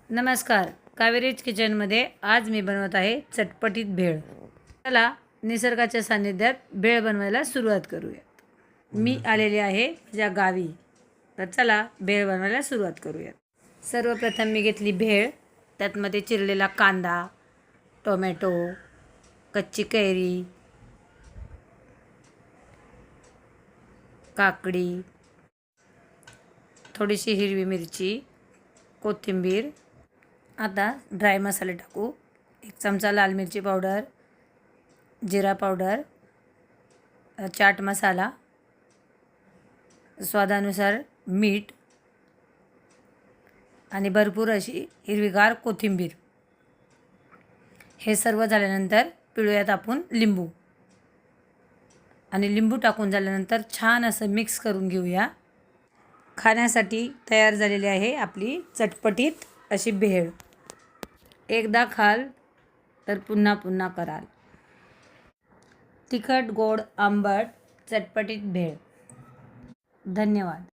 नमस्कार, कावेरीज किचनमध्ये आज मी बनवत आहे चटपटीत भेळ। चला निसर्गाच्या सानिध्यात भेळ बनवायला सुरुवात करूयात। मी आलेले आहे माझ्या गावी, तर चला भेळ बनवायला सुरुवात करूयात। सर्वप्रथम मी घेतली भेळ, त्यातमध्ये चिरलेला कांदा, टोमॅटो, कच्ची कैरी, काकडी, थोडीशी हिरवी मिरची, कोथिंबीर। आता ड्राय मसाले टाकू। 1 चमचा लाल मिरची पावडर, जिरा पावडर, चाट मसाला, स्वादानुसार मीठ आणि भरपूर अशी हिरवीगार कोथिंबीर। हे सर्व झाल्यानंतर पिळूयात आपण लिंबू, आणि लिंबू टाकून झाल्यानंतर छान असं मिक्स करून घेऊया। खाण्यासाठी तयार झालेली आहे आपली चटपटीत अशी भेळ। एकदा खाल तर पुन्हा पुन्हा कराल। तिखट, गोड, आंबट, चटपटीत भेळ। धन्यवाद।